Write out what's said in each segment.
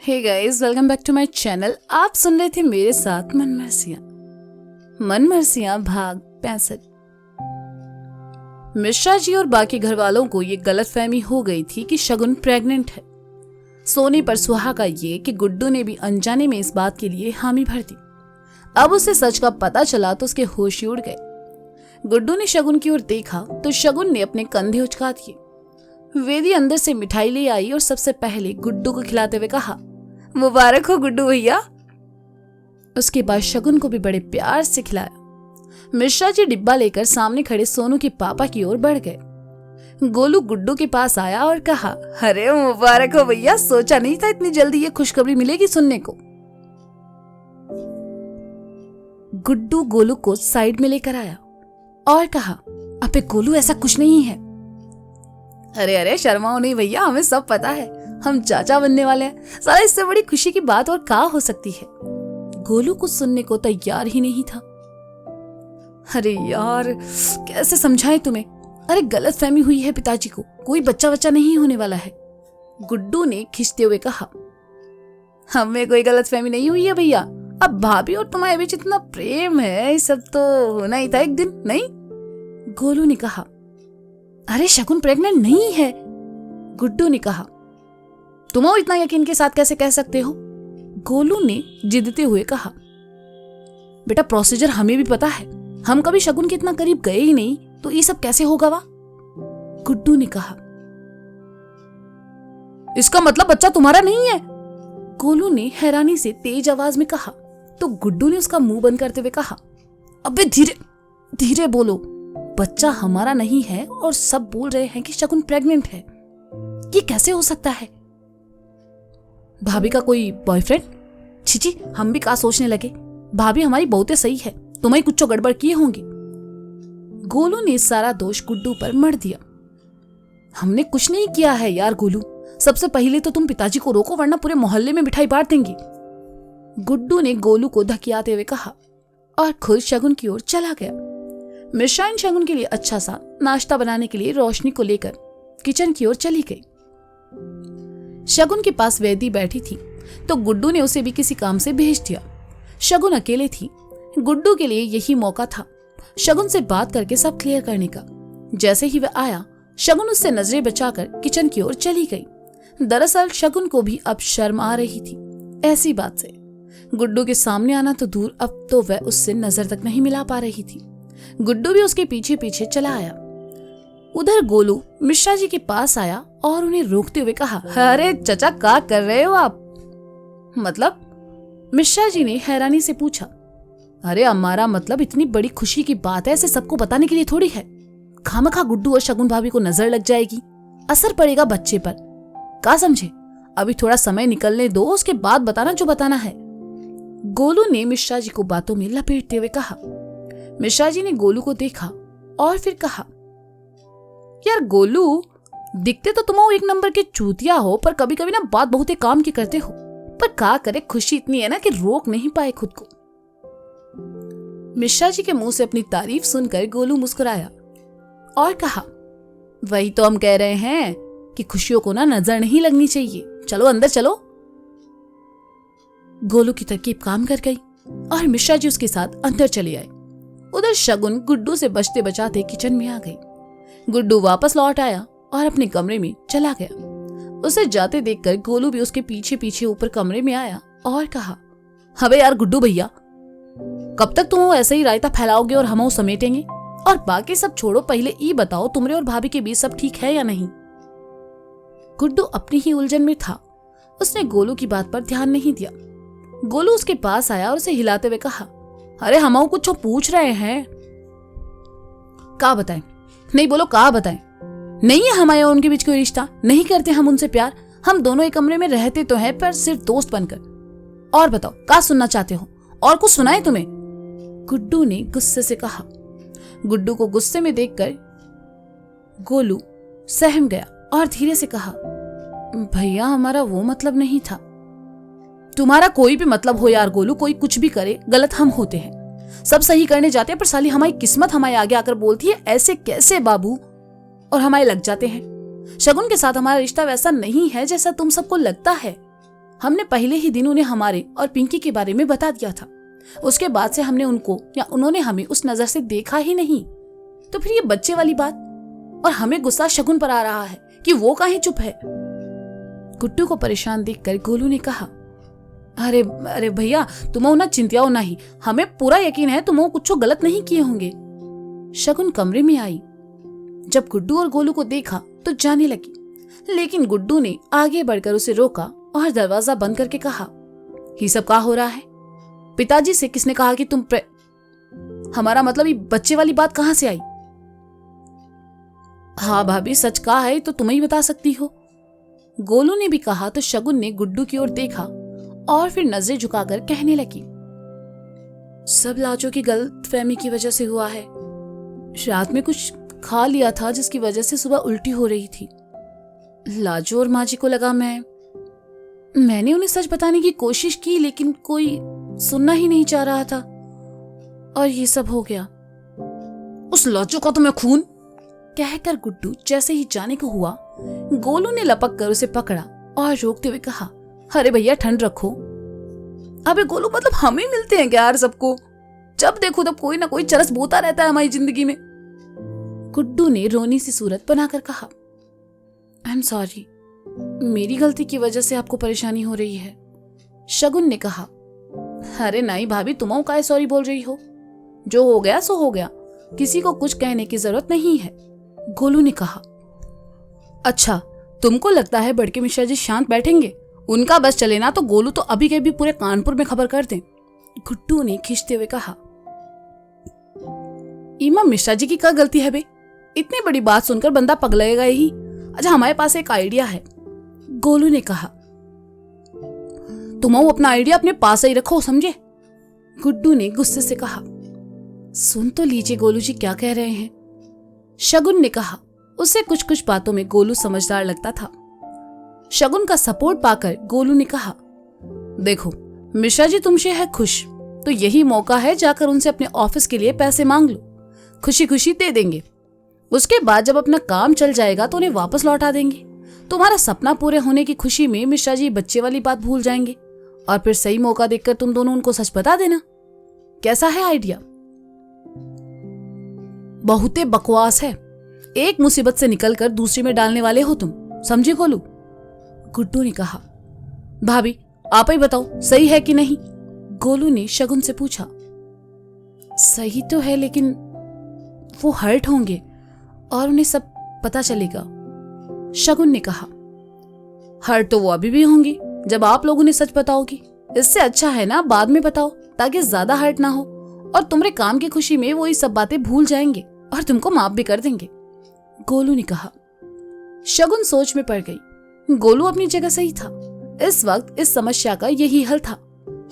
Hey guys, welcome back to my channel. आप सुन रहे थे मेरे साथ मन मर्सियां भाग 65। मिश्रा जी और बाकी घर वालों को ये गलतफहमी हो गई थी कि शगुन प्रेग्नेंट है। सोने पर सुहागा ये कि गुड्डू ने भी अनजाने में इस बात के लिए हामी भर दी। अब उसे सच का पता चला तो उसके होश ही उड़ गए। गुड्डू ने शगुन की ओर देखा तो शगुन ने अपने कंधे उचका दिए। वेदी अंदर से मिठाई ले आई और सबसे पहले गुड्डू को खिलाते हुए कहा, मुबारक हो गुड्डू भैया। उसके बाद शगुन को भी बड़े प्यार से खिलाया। मिश्रा जी डिब्बा लेकर सामने खड़े सोनू के पापा की ओर बढ़ गए। गोलू गुड्डू के पास आया और कहा, अरे मुबारक हो भैया, सोचा नहीं था इतनी जल्दी ये खुशखबरी मिलेगी सुनने को। गुड्डू गोलू को साइड में लेकर आया और कहा, अबे गोलू ऐसा कुछ नहीं है। अरे शर्माओ नहीं भैया, हमें सब पता है, हम चाचा बनने वाले हैं। साला इससे बड़ी खुशी की बात और क्या हो सकती है। गोलू कुछ सुनने को तैयार ही नहीं था। अरे यार, कैसे समझाएं तुम्हें। अरे गलतफहमी हुई है पिताजी को, कोई बच्चा नहीं होने वाला है। गुड्डू ने खिंचते हुए कहा, हमें कोई गलतफहमी नहीं हुई है भैया। अब भाभी और तुम्हारे बीच इतना प्रेम है, सब तो होना ही था एक दिन, नहीं? गोलू ने कहा, अरे शगुन प्रेग्नेंट नहीं है। गुड्डू ने कहा, तुम इतना यकीन के साथ कैसे कह सकते हो? गोलू ने जिदते हुए कहा, बेटा प्रोसीजर हमें भी पता है, हम कभी शगुन के इतना करीब गए ही नहीं, तो ये सब कैसे होगा वा? गुड्डू ने कहा, इसका मतलब बच्चा तुम्हारा नहीं है? गोलू ने हैरानी से तेज आवाज में कहा। तो गुड्डू ने उसका मुंह बंद करते हुए कहा, अबे धीरे धीरे बोलो, बच्चा हमारा नहीं है और सब बोल रहे हैं कि शगुन प्रेग्नेंट है। ये कैसे हो सकता है? भाभी का कोई बॉयफ्रेंड? छिची, हम भी क्या सोचने लगे। भाभी हमारी बहुते सही है, तुम्हें कुछ गड़बड़ किए होंगे। गोलू ने सारा दोष गुड्डू पर मढ़ दिया। हमने कुछ नहीं किया है यार गोलू, सबसे पहले तो तुम पिताजी को रोको वरना पूरे मोहल्ले में मिठाई बांट देंगे। गुड्डू ने गोलू को धकियाते हुए कहा और खुद शगुन की ओर चला गया। मिश्रा शगुन के लिए अच्छा सा नाश्ता बनाने के लिए रोशनी को लेकर किचन की ओर चली गई। शगुन के पास वैदी बैठी थी तो गुड्डू ने उसे भी किसी काम से भेज दिया। शगुन अकेले थी, गुड्डू के लिए यही मौका था शगुन से बात करके सब क्लियर करने का। जैसे ही वह आया, शगुन उससे नजरें बचाकर किचन की ओर चली गई। दरअसल शगुन को भी अब शर्म आ रही थी ऐसी बात से। गुड्डू के सामने आना तो दूर, अब तो वह उससे नजर तक नहीं मिला पा रही थी। गुड्डू भी उसके पीछे पीछे चला आया। उधर गोलू मिश्रा जी के पास आया और उन्हें रोकते हुए कहा, अरे चचा क्या कर रहे हो आप? मतलब? मिश्रा जी ने हैरानी से पूछा। अरे हमारा मतलब इतनी बड़ी खुशी की बात है, ऐसे सबको बताने के लिए थोड़ी है। खामखा गुड्डू और शगुन भाभी को नजर लग जाएगी, असर पड़ेगा बच्चे पर। क्या समझे? अभी थोड़ा समय निकलने दो, उसके बाद बताना जो बताना है। गोलू ने मिश्रा जी को बातों में लपेटते हुए कहा। मिश्रा जी ने गोलू को देखा और फिर कहा, यार गोलू, दिखते तो तुम एक नंबर के चूतिया हो, पर कभी कभी ना बात बहुत ही काम की करते हो। पर क्या करे, खुशी इतनी है ना कि रोक नहीं पाए खुद को। मिश्रा जी के मुंह से अपनी तारीफ सुनकर गोलू मुस्कुराया और कहा, वही तो हम कह रहे हैं कि खुशियों को ना नजर नहीं लगनी चाहिए। चलो अंदर चलो। गोलू की तरकीब काम कर गई और मिश्रा जी उसके साथ अंदर चले आए। उधर शगुन गुड्डू से बचते बचाते किचन में आ गई। गुड्डू वापस लौट आया और अपने कमरे में चला गया। उसे जाते देखकर गोलू भी उसके पीछे पीछे ऊपर कमरे में आया और कहा, अबे यार गुड्डू भैया, कब तक तुम ऐसे ही रायता फैलाओगे और हम समेटेंगे? और बाकी सब छोड़ो, पहले ये बताओ तुमरे और भाभी के बीच सब ठीक है या नहीं? गुड्डू अपनी ही उलझन में था, उसने गोलू की बात पर ध्यान नहीं दिया। गोलू उसके पास आया और उसे हिलाते हुए कहा, अरे हम कुछ पूछ रहे हैं। क्या बताएं? नहीं बोलो, क्या बताएं? नहीं है हमारे और उनके बीच कोई रिश्ता, नहीं करते हम उनसे प्यार, हम दोनों एक कमरे में रहते तो हैं पर सिर्फ दोस्त बनकर। और बताओ क्या सुनना चाहते हो, और कुछ सुनाए तुम्हें? गुड्डू ने गुस्से से कहा। गुड्डू को गुस्से में देखकर गोलू सहम गया और धीरे से कहा, भैया हमारा वो मतलब नहीं था। तुम्हारा कोई भी मतलब हो यार गोलू, कोई कुछ भी करे, गलत हम होते हैं। सब सही करने जाते हैं पर साली हमारी किस्मत हमारे आगे आकर बोलती है ऐसे कैसे बाबू, और हमारे लग जाते हैं। शगुन के साथ हमारा रिश्ता वैसा नहीं है जैसा तुम सबको लगता है। हमने पहले ही दिन उन्हें हमारे और पिंकी के बारे में बता दिया था। उसके बाद से हमने उनको या उन्होंने हमें उस नजर से देखा ही नहीं। तो फिर ये बच्चे वाली बात, और हमें गुस्सा शगुन पर आ रहा है कि वो काहे चुप है। गुड्डू को परेशान देखकर गोलू ने कहा, अरे अरे भैया, तुम ना चिंतियाओ नहीं, हमें पूरा यकीन है तुम कुछ गलत नहीं किए होंगे। शगुन कमरे में आई। जब गुड्डू और गोलू को देखा तो जाने लगी, लेकिन गुड्डू ने आगे बढ़कर उसे रोका और दरवाजा बंद करके कहा, ये सब क्या हो रहा है? पिताजी से किसने कहा कि तुम हमारा मतलब ये बच्चे वाली बात कहां से आई? हाँ भाभी, सच कहा है तो तुम्हें ही बता सकती हो, गोलू ने भी कहा। तो शगुन ने गुड्डू की ओर देखा और फिर नजरें झुकाकर कहने लगी, सब लाजो की गलतफहमी की वजह से हुआ है। रात में कुछ खा लिया था जिसकी वजह से सुबह उल्टी हो रही थी। लाजो और माँ जी को लगा मैंने उन्हें सच बताने की कोशिश की, लेकिन कोई सुनना ही नहीं चाह रहा था और ये सब हो गया। उस लाजो का तो मैं खून, कहकर गुड्डू जैसे ही जाने को हुआ, गोलू ने लपक कर उसे पकड़ा और रोकते हुए कहा, अरे भैया ठंड रखो। अबे गोलू, मतलब हम ही मिलते हैं क्या यार सबको? जब देखो तब कोई ना कोई चरस बोता रहता है हमारी जिंदगी में। गुड्डू ने रोनी सी सूरत बनाकर कहा, आई एम सॉरी, मेरी गलती की वजह से आपको परेशानी हो रही है। शगुन ने कहा, अरे नहीं भाभी, तुम काहे सॉरी बोल रही हो? जो हो गया सो हो गया, किसी को कुछ कहने की जरूरत नहीं है, गोलू ने कहा। अच्छा, तुमको लगता है बड़के मिश्रा जी शांत बैठेंगे? उनका बस चले ना तो गोलू तो अभी के भी पूरे कानपुर में खबर कर दें, गुड्डू ने खींचते हुए कहा। इमा, मिश्रा जी की क्या गलती है बे? इतनी बड़ी बात सुनकर बंदा पगलेगा ही। अच्छा, हमारे पास एक आइडिया है, गोलू ने कहा। तुम अपना आइडिया अपने पास ही रखो, समझे? गुड्डू ने गुस्से से कहा। सुन तो लीजिए गोलू जी क्या कह रहे हैं, शगुन ने कहा। उसे कुछ कुछ बातों में गोलू समझदार लगता था। शगुन का सपोर्ट पाकर गोलू ने कहा, देखो मिश्रा जी तुमसे है खुश, तो यही मौका है, जाकर उनसे अपने ऑफिस के लिए पैसे मांग लो, खुशी खुशी दे देंगे। उसके बाद जब अपना काम चल जाएगा तो उन्हें वापस लौटा देंगे। तुम्हारा सपना पूरे होने की खुशी में मिश्रा जी बच्चे वाली बात भूल जाएंगे और फिर सही मौका देखकर तुम दोनों उनको सच बता देना। कैसा है आइडिया? बहुते बकवास है, एक मुसीबत से निकलकर दूसरी में डालने वाले हो तुम, समझे गोलू? गुड्डू ने कहा। भाभी आप ही बताओ सही है कि नहीं, गोलू ने शगुन से पूछा। सही तो है, लेकिन वो हर्ट होंगे और उन्हें सब पता चलेगा, शगुन ने कहा। हर्ट तो वो अभी भी होंगी जब आप लोग उन्हें सच बताओगी। इससे अच्छा है ना बाद में बताओ, ताकि ज्यादा हर्ट ना हो और तुम्हारे काम की खुशी में वो ये सब बातें भूल जाएंगे और तुमको माफ भी कर देंगे, गोलू ने कहा। शगुन सोच में पड़ गई। गोलू अपनी जगह सही था, इस वक्त इस समस्या का यही हल था,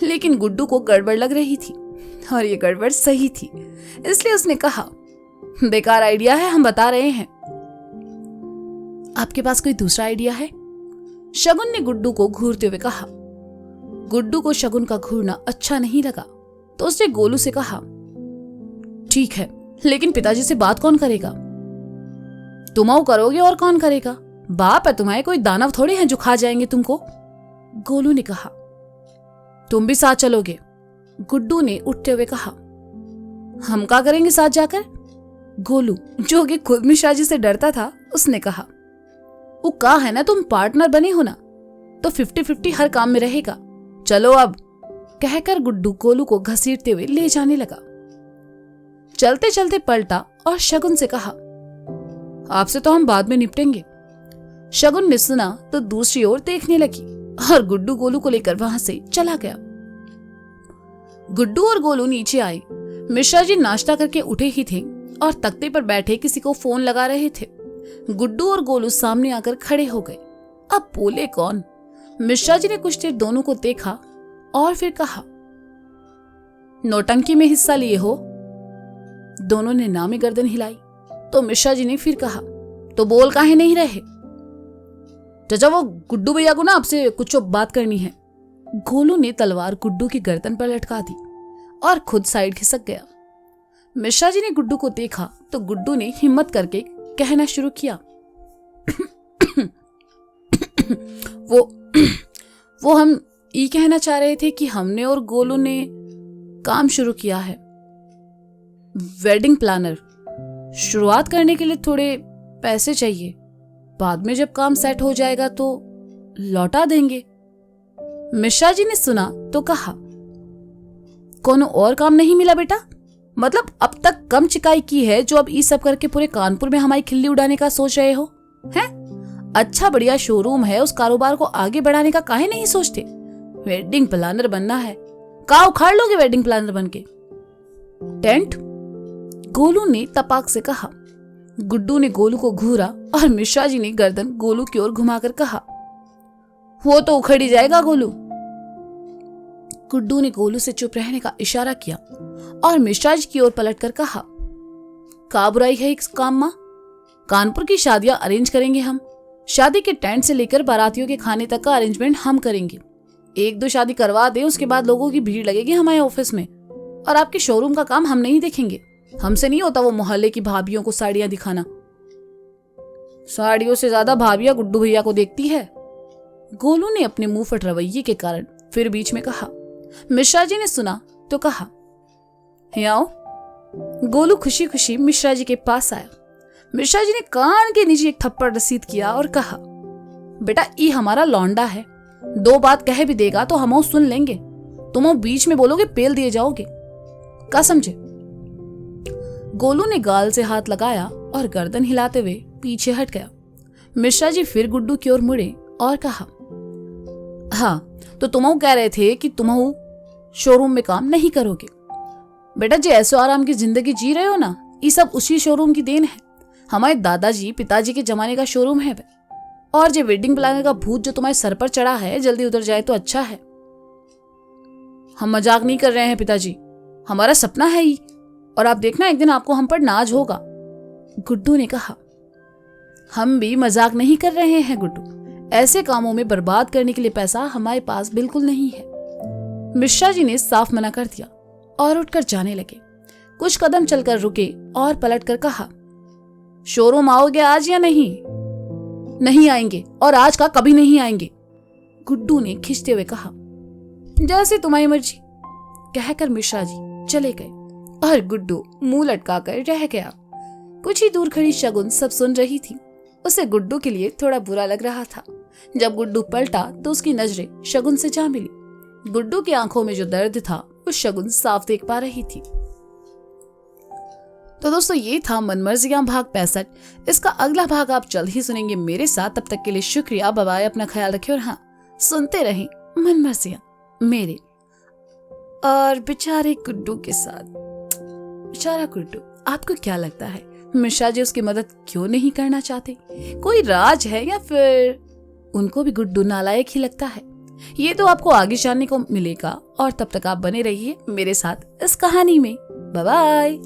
लेकिन गुड्डू को गड़बड़ लग रही थी और ये गड़बड़ सही थी, इसलिए उसने कहा, बेकार आइडिया है, हम बता रहे हैं। आपके पास कोई दूसरा आइडिया है? शगुन ने गुड्डू को घूरते हुए कहा। गुड्डू को शगुन का घूरना अच्छा नहीं लगा, तो उसने गोलू से कहा, ठीक है, लेकिन पिताजी से बात कौन करेगा? तुम करोगे और कौन करेगा? बाप है तुम्हारे, कोई दानव थोड़े हैं जो खा जाएंगे तुमको, गोलू ने कहा। तुम भी साथ चलोगे? गुड्डू ने उठते हुए कहा। हम क्या करेंगे साथ जाकर? गोलू, जो कि खुद मिश्रा जी से डरता था, उसने कहा। वो कहा है ना, तुम पार्टनर बने हो ना, तो 50-50 हर काम में रहेगा। चलो अब, कहकर गुड्डू गोलू को घसीटते हुए ले जाने लगा। चलते चलते पलटा और शगुन से कहा, आपसे तो हम बाद में निपटेंगे। शगुन ने सुना तो दूसरी ओर देखने लगी और गुड्डू गोलू को लेकर वहां से चला गया। गुड्डू और गोलू नीचे आए। मिश्रा जी नाश्ता करके उठे ही थे और तख्ते पर बैठे किसी को फोन लगा रहे थे। गुड्डू और गोलू सामने आकर खड़े हो गए। अब बोले कौन? मिश्रा जी ने कुछ देर दोनों को देखा और फिर कहा, नौटंकी में हिस्सा लिए हो? दोनों ने नामी गर्दन हिलाई। तो मिश्रा जी ने फिर कहा, तो बोल काहे नहीं रहे? चाचा, वो गुड्डू भैया को ना आपसे कुछ बात करनी है। गोलू ने तलवार गुड्डू की गर्दन पर लटका दी और खुद साइड खिसक गया। मिश्रा जी ने गुड्डू को देखा तो गुड्डू ने हिम्मत करके कहना शुरू किया, वो हम ये कहना चाह रहे थे कि हमने और गोलू ने काम शुरू किया है, वेडिंग प्लानर। शुरुआत करने के लिए थोड़े पैसे चाहिए, बाद में जब काम सेट हो जाएगा तो लौटा देंगे। मिश्रा जी ने सुना तो कहा, कोनो और काम नहीं मिला बेटा? मतलब अब तक कम चिकाई की है जो अब ये सब करके पूरे कानपुर में हमारी खिल्ली उड़ाने का सोच रहे हो हैं? अच्छा बढ़िया शोरूम है, उस कारोबार को आगे बढ़ाने का काहे नहीं सोचते? वेडिंग प्लानर बनना है, का उखाड़ लोगे वेडिंग प्लानर बनके? टेंट? गोलू ने तपाक से कहा। गुड्डू ने गोलू को घूरा और मिश्रा जी ने गर्दन गोलू की ओर घुमाकर कहा, वो तो उखड़ ही जाएगा गोलू। गुड्डू ने गोलू से चुप रहने का इशारा किया और मिश्रा जी की ओर पलटकर कहा, का बुराई है इस काम में? कानपुर की शादियां अरेंज करेंगे हम। शादी के टेंट से लेकर बारातियों के खाने तक का अरेंजमेंट हम करेंगे। 1-2 शादी करवा दें, उसके बाद लोगों की भीड़ लगेगी हमारे ऑफिस में, और आपके शोरूम का काम हम नहीं देखेंगे। हमसे नहीं होता वो मोहल्ले की भाभियों को साड़ियां दिखाना। साड़ियों से ज्यादा भाभियां गुड्डू भैया को देखती है। गोलू ने अपने मुंह फट रवैये के कारण फिर बीच में कहा। मिश्रा जी ने सुना तो कहा, आओ। गोलू खुशी खुशी मिश्रा जी के पास आया। मिश्रा जी ने कान के नीचे एक थप्पड़ रसीद किया और कहा, बेटा ये हमारा लौंडा है, 2 बात कह भी देगा तो हम सुन लेंगे, तुम बीच में बोलोगे पेल दिए जाओगे, क्या समझे? गोलू ने गाल से हाथ लगाया और गर्दन हिलाते हुए पीछे हट गया। मिश्रा जी फिर गुड्डू की ओर मुड़े और कहा, हाँ तो तुम कह रहे थे कि तुम शोरूम में काम नहीं करोगे। बेटा जी ऐसो आराम की जिंदगी जी रहे हो ना, ये सब उसी शोरूम की देन है। हमारे दादाजी पिताजी के जमाने का शोरूम है और जो वेडिंग प्लानर का भूत जो तुम्हारे सर पर चढ़ा है जल्दी उतर जाए तो अच्छा है। हम मजाक नहीं कर रहे हैं पिताजी, हमारा सपना है ही, और आप देखना एक दिन आपको हम पर नाज होगा। गुड्डू ने कहा, हम भी मजाक नहीं कर रहे हैं गुड्डू, ऐसे कामों में बर्बाद करने के लिए पैसा हमारे पास बिल्कुल नहीं है। मिश्रा जी ने साफ मना कर दिया और उठकर जाने लगे। कुछ कदम चलकर रुके और पलटकर कहा, शोरूम आओगे आज या नहीं? नहीं आएंगे, और आज का कभी नहीं आएंगे, गुड्डू ने खिंचते हुए कहा। जैसे तुम्हारी मर्जी, कहकर मिश्रा जी चले गए और गुड्डू मुंह लटकाकर रह गया। कुछ ही दूर खड़ी शगुन सब सुन रही थी। उसे गुड्डू के लिए थोड़ा बुरा लग रहा था। जब गुड्डू पलटा तो उसकी नजरें शगुन से जा मिली। गुड्डू की आंखों में जो दर्द था वो शगुन साफ देख पा रही थी। तो दोस्तों ये था मनमर्जियां भाग 65। इसका अगला भाग आप जल्द ही सुनेंगे मेरे साथ। तब तक के लिए शुक्रिया, बाय बाय, अपना ख्याल रखिए और हाँ सुनते रहें मनमर्जियां मेरे और बेचारे गुड्डू के साथ। बेचारा गुड्डू, आपको क्या लगता है मिश्रा जी उसकी मदद क्यों नहीं करना चाहते? कोई राज है या फिर उनको भी गुड्डू नालायक ही लगता है? ये तो आपको आगे जानने को मिलेगा और तब तक आप बने रहिए मेरे साथ इस कहानी में। Bye bye.